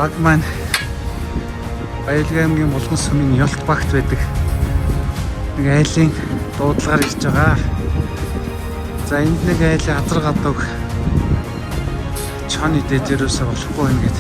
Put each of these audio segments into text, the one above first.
баг маань Баялаг аймгийн Булган сумын Ёлт багт байдаг нэг айлын дуудлагаар ирж байгаа. За энд нэг айлын азар гадууг чон идэж ерөөсөө болохгүй байна гэд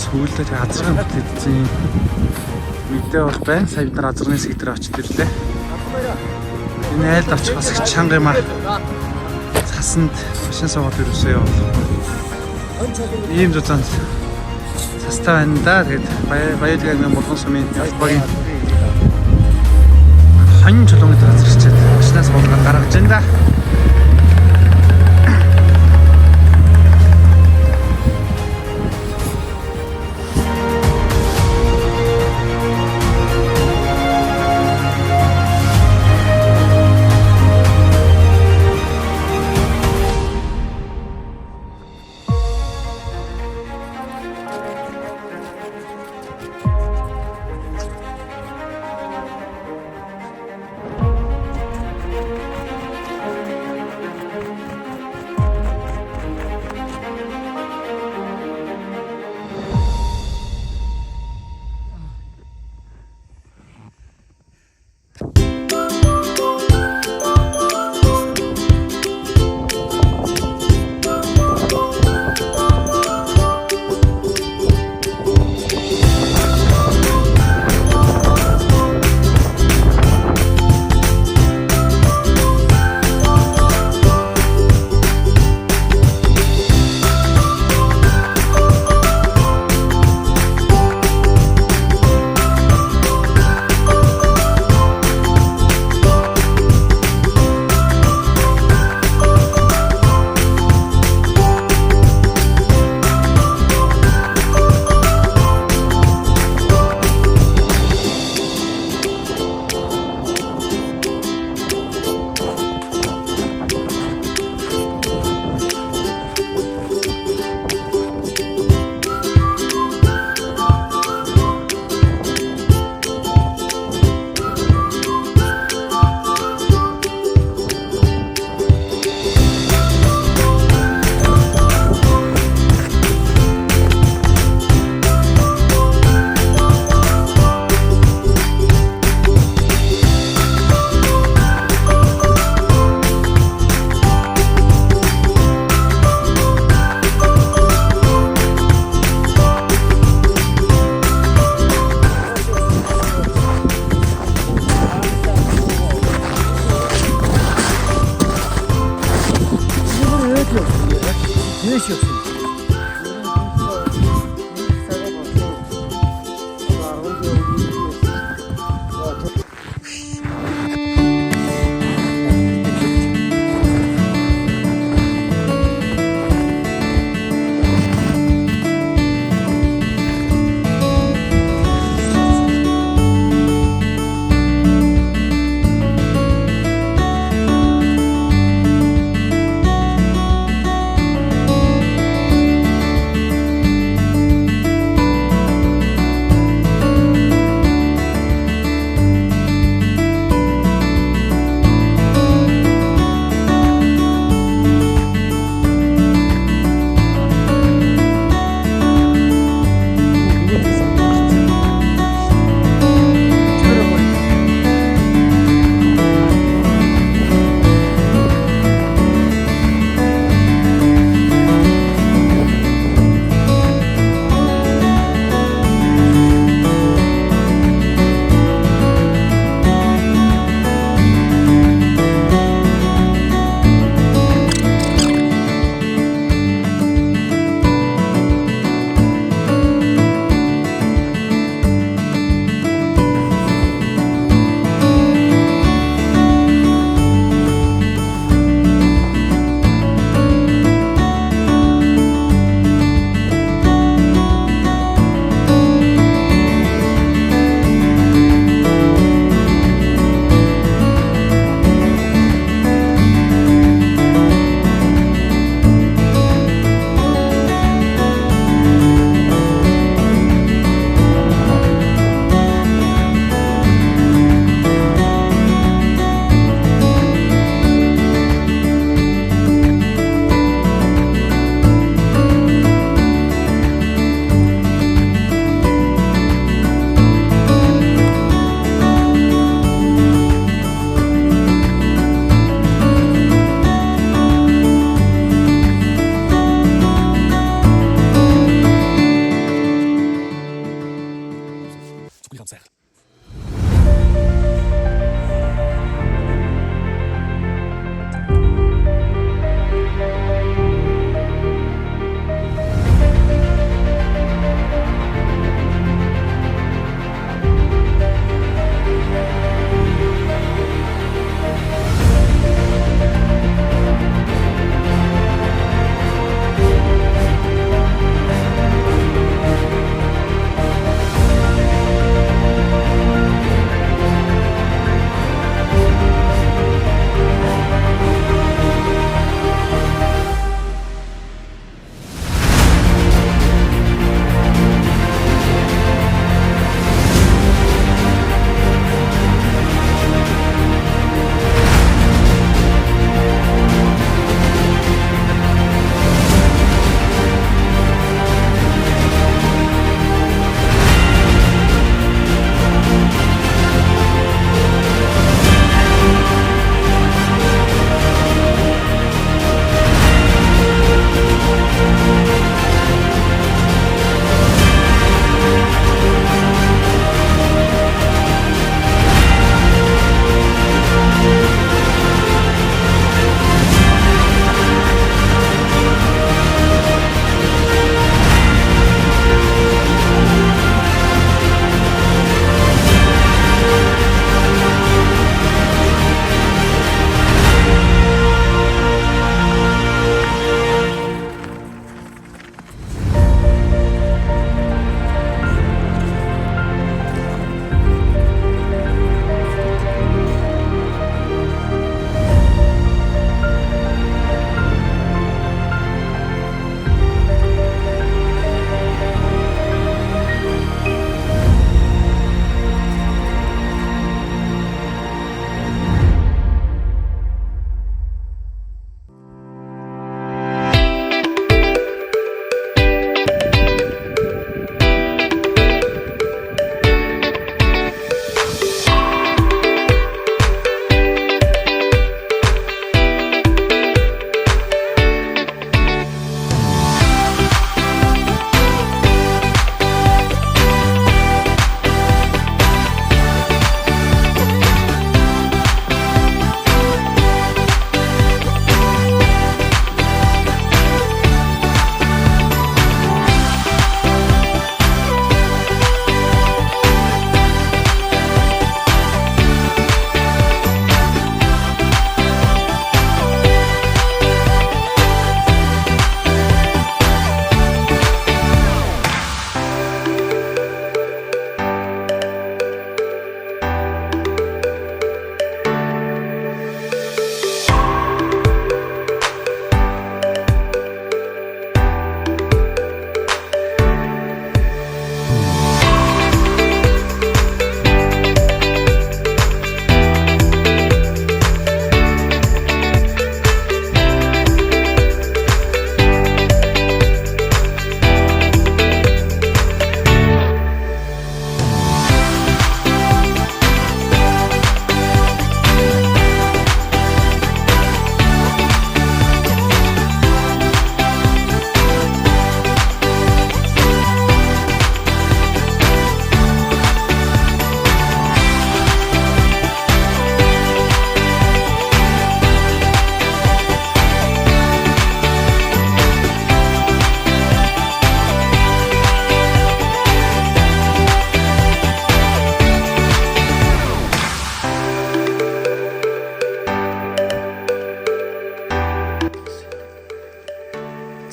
сүүлдээ тэг азрын бүтээдсэн мэдээ бол байна. Сая бид нар азрын хэсэг дээр очиж ирлээ. Энэ айлд очих бас их чанга юм аа. Цасанд машин суугаад ерөөсөө явуулах. Ийм зузаан цастай байна да. Тэгээд Баялаг аймгийн Булган сумын Ёлт багийн хонь чулууны газарчаад машинаас болоод гаргаж байна да.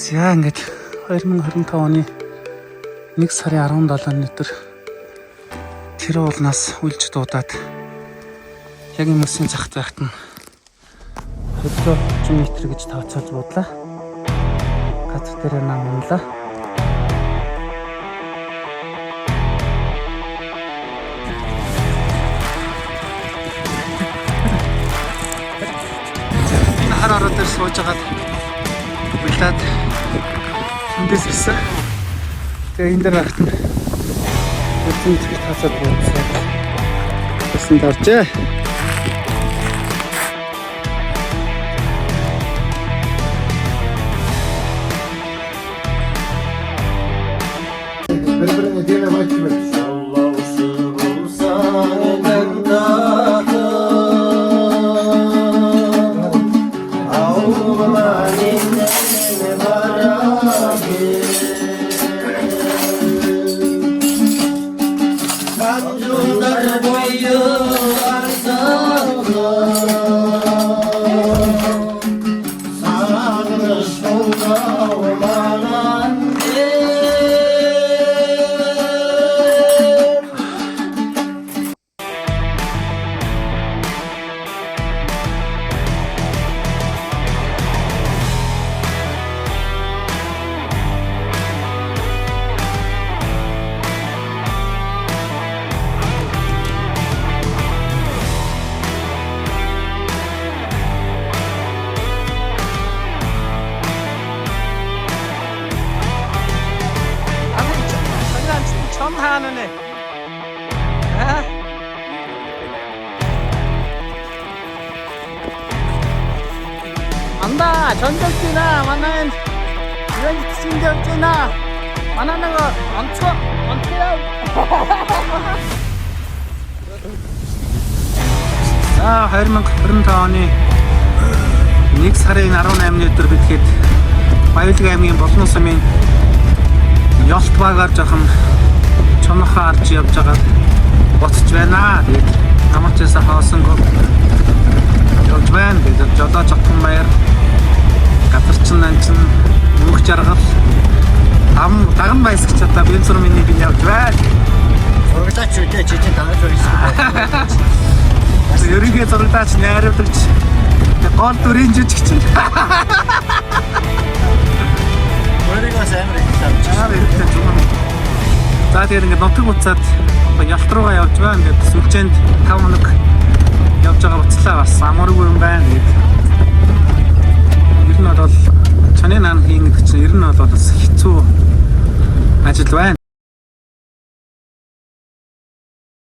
За ингээд 2025 оны 1 сарын 17-ны өдөр тэр уулнаас үлж дуудаад яг юм усын цагт байхад нь хөдлөө 30 м гэж тооцоож буудлаа. Газар дээр нам унлаа. Хар ороод дээр сууж агаад билээд эндээс ирсэн. Тэгээ энэ дээр ахт нь өчигдөр их тасаад болсон. Тэсэн доржээ. Birbirine dine bakıyor. 하는애. 안다 전적지나 만나는 이런 신경지나 만나는 거 얹혀요. 자 2025 оны 1 сарын 18-ны өдөр битгэд Баялаг аймгийн Болон сумын Ёлт багаар жоохон чонохоо арж явж байгаа боцож байна. Тэгээд намайчаасаа хаосонго явж байна. Тэгээд жолооч отхон баяр газарчин нанчин мөнх жаргал даган байс гэж одоо бензор миний би явж байна. Зурглаач үдэ чичи танаж байсан. Ерөнхий зурглаач найруулагч гол дүрийн жижиг чинь. Өөрийгөө сайн мэдээж За тэгээд ингээд нутаг буцаад Ялт руугаа явж байна. Ингээд сүлжээнд 5 хоног явж байгаа буцлаа бас амаргүй юм байна. Тэгээд ер нь бол чаны наан хийн гэдэг чинь ер нь бол бас хэцүү ажил байна.